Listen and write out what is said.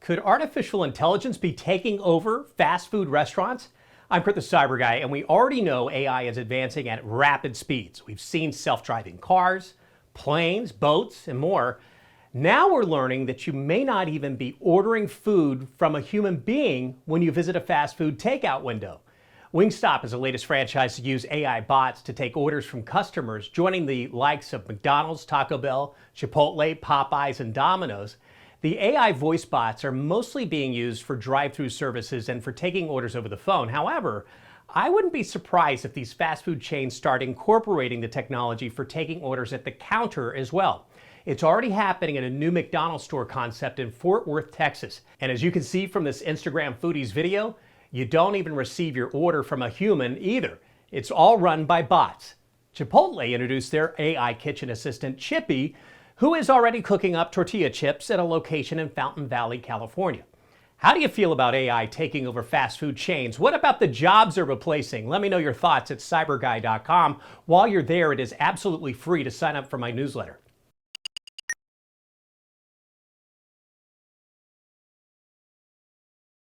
Could artificial intelligence be taking over fast food restaurants? I'm Kurt the Cyber Guy, and we already know AI is advancing at rapid speeds. We've seen self-driving cars, planes, boats, and more. Now we're learning that you may not even be ordering food from a human being when you visit a fast food takeout window. Wingstop is the latest franchise to use AI bots to take orders from customers, joining the likes of McDonald's, Taco Bell, Chipotle, Popeyes, and Domino's. The AI voice bots are mostly being used for drive-thru services and for taking orders over the phone. However, I wouldn't be surprised if these fast food chains start incorporating the technology for taking orders at the counter as well. It's already happening in a new McDonald's store concept in Fort Worth, Texas. And as you can see from this Instagram Foodies video, you don't even receive your order from a human either. It's all run by bots. Chipotle introduced their AI kitchen assistant, Chippy, who is already cooking up tortilla chips at a location in Fountain Valley, California. How do you feel about AI taking over fast food chains? What about the jobs they're replacing? Let me know your thoughts at cyberguy.com. While you're there, it is absolutely free to sign up for my newsletter.